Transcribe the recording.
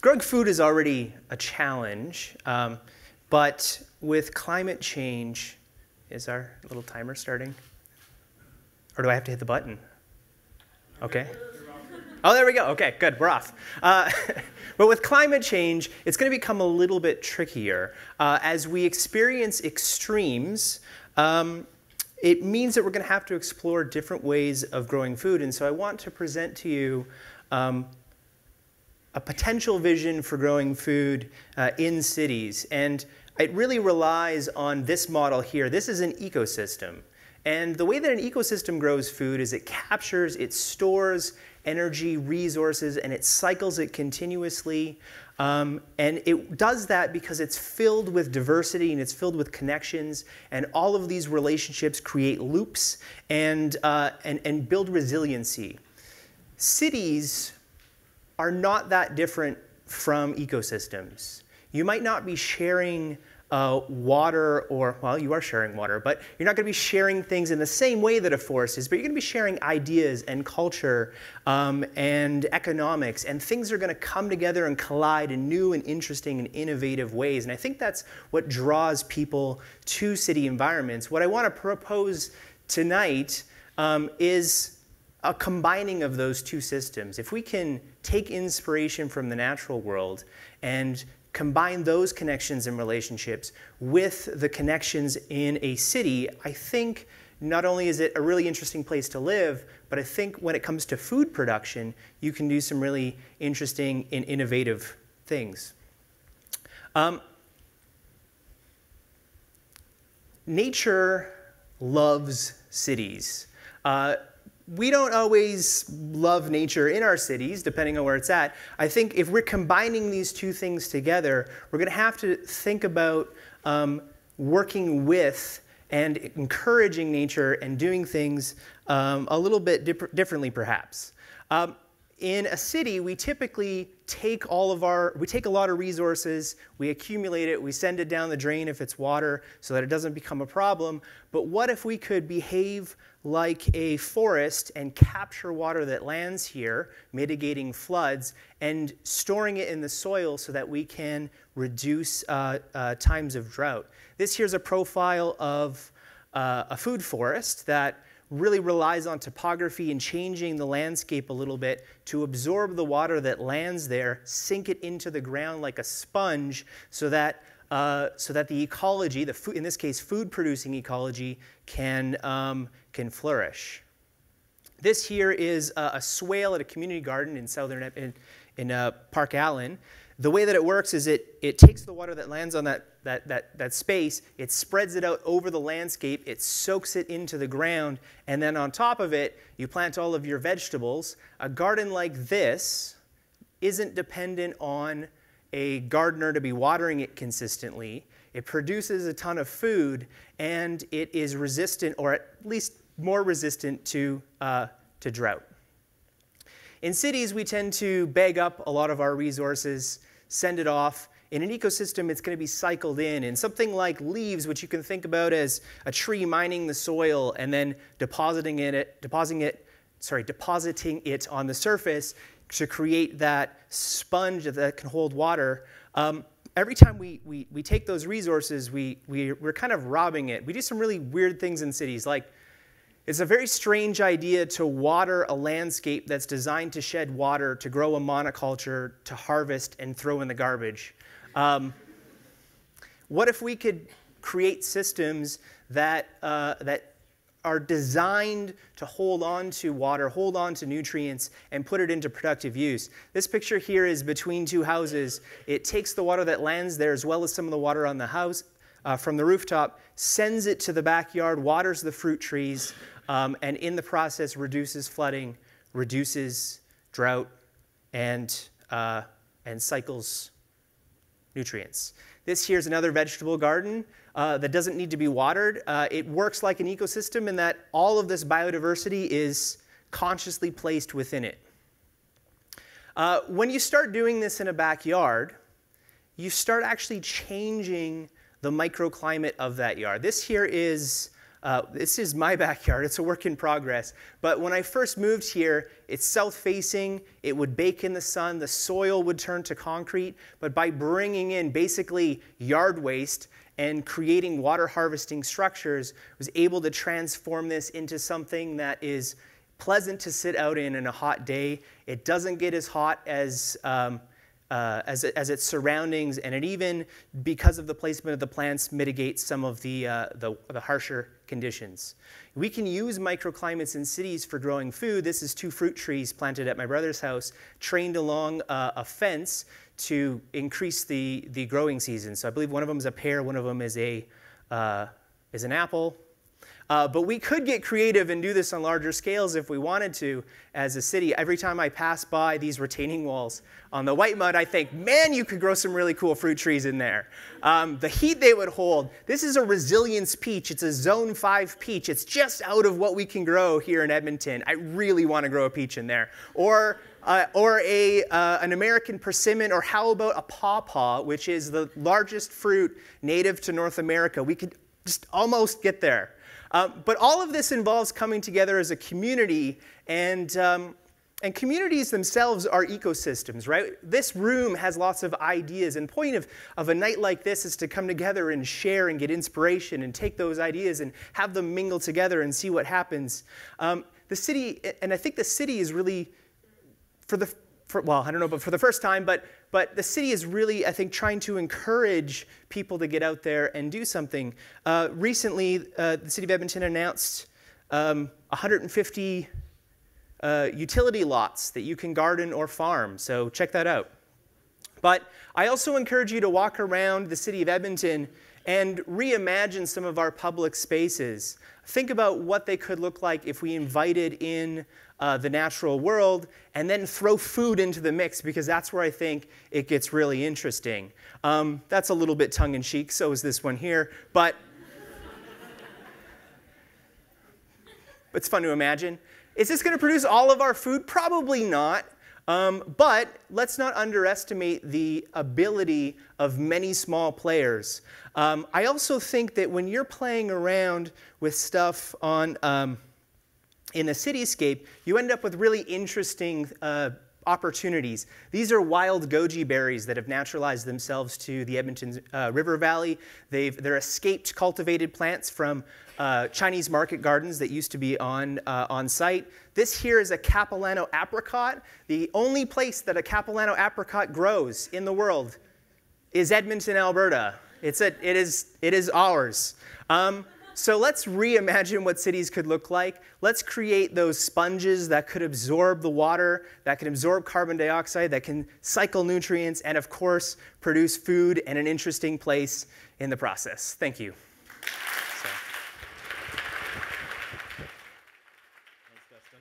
Growing food is already a challenge, but with climate change, is our little timer starting? Or do I have to hit the button? Okay. Oh, there we go. Okay, good. We're off. But with climate change, it's going to become a little bit trickier. As we experience extremes, it means that we're going to have to explore different ways of growing food. And so I want to present to you a potential vision for growing food in cities. And it really relies on this model here. This is an ecosystem. And the way that an ecosystem grows food is it captures, it stores energy, resources, and it cycles it continuously. And it does that because it's filled with diversity and it's filled with connections. And all of these relationships create loops and build resiliency. Cities are not that different from ecosystems. You might not be sharing water, or, well, you are sharing water, but you're not going to be sharing things in the same way that a forest is, but you're going to be sharing ideas and culture and economics, and things are going to come together and collide in new and interesting and innovative ways. And I think that's what draws people to city environments. What I want to propose tonight is a combining of those two systems. If we can take inspiration from the natural world and combine those connections and relationships with the connections in a city, I think not only is it a really interesting place to live, but I think when it comes to food production, you can do some really interesting and innovative things. Nature loves cities. We don't always love nature in our cities, depending on where it's at. I think if we're combining these two things together, we're going to have to think about working with and encouraging nature and doing things a little bit differently, perhaps. In a city, we typically take a lot of resources, we accumulate it, we send it down the drain if it's water so that it doesn't become a problem. But what if we could behave like a forest and capture water that lands here, mitigating floods, and storing it in the soil so that we can reduce times of drought? This here's a profile of a food forest that really relies on topography and changing the landscape a little bit to absorb the water that lands there, sink it into the ground like a sponge so that the ecology, in this case food-producing ecology, can flourish. This here is a swale at a community garden in Park Allen. The way that it works is it takes the water that lands on that space, it spreads it out over the landscape, it soaks it into the ground, and then on top of it, you plant all of your vegetables. A garden like this isn't dependent on a gardener to be watering it consistently. It produces a ton of food, and it is resistant, or at least more resistant to drought. In cities, we tend to bag up a lot of our resources, send it off. In an ecosystem, it's going to be cycled in. And something like leaves, which you can think about as a tree mining the soil and then depositing it on the surface to create that sponge that can hold water. Every time we take those resources, we're kind of robbing it. We do some really weird things in cities, like it's a very strange idea to water a landscape that's designed to shed water, to grow a monoculture, to harvest and throw in the garbage. What if we could create systems that are designed to hold on to water, hold on to nutrients, and put it into productive use? This picture here is between two houses. It takes the water that lands there as well as some of the water on the house from the rooftop, sends it to the backyard, waters the fruit trees, and in the process reduces flooding, reduces drought, and cycles nutrients. This here's another vegetable garden that doesn't need to be watered. It works like an ecosystem in that all of this biodiversity is consciously placed within it. When you start doing this in a backyard, you start actually changing the microclimate of that yard. This here is This is my backyard. It's a work in progress. But when I first moved here, it's south-facing. It would bake in the sun. The soil would turn to concrete. But by bringing in basically yard waste and creating water harvesting structures, was able to transform this into something that is pleasant to sit out in a hot day. It doesn't get as hot as its surroundings, and it even, because of the placement of the plants, mitigates some of the harsher conditions. We can use microclimates in cities for growing food. This is 2 fruit trees planted at my brother's house, trained along a fence to increase the growing season. So I believe one of them is a pear, one of them is an apple. But we could get creative and do this on larger scales if we wanted to as a city. Every time I pass by these retaining walls on the white mud, I think, man, you could grow some really cool fruit trees in there. The heat they would hold. This is a resilience peach. It's a zone 5 peach. It's just out of what we can grow here in Edmonton. I really want to grow a peach in there. Or an American persimmon, or how about a pawpaw, which is the largest fruit native to North America. We could just almost get there. But all of this involves coming together as a community, and communities themselves are ecosystems, right? This room has lots of ideas, and the point of a night like this is to come together and share and get inspiration and take those ideas and have them mingle together and see what happens. The city, and I think the city is really, well, I don't know, but for the first time, but the city is really, I think, trying to encourage people to get out there and do something. Recently, the city of Edmonton announced 150 utility lots that you can garden or farm, so check that out. But I also encourage you to walk around the city of Edmonton and reimagine some of our public spaces. Think about what they could look like if we invited in the natural world and then throw food into the mix, because that's where I think it gets really interesting. That's a little bit tongue-in-cheek, so is this one here, but it's fun to imagine. Is this going to produce all of our food? Probably not. But let's not underestimate the ability of many small players. I also think that when you're playing around with stuff on, in the cityscape, you end up with really interesting opportunities. These are wild goji berries that have naturalized themselves to the Edmonton River Valley. They're escaped cultivated plants from Chinese market gardens that used to be on site. This here is a Capilano apricot. The only place that a Capilano apricot grows in the world is Edmonton, Alberta. It is ours. So let's reimagine what cities could look like. Let's create those sponges that could absorb the water, that can absorb carbon dioxide, that can cycle nutrients, and of course, produce food and an interesting place in the process. Thank you. Thanks, Dustin.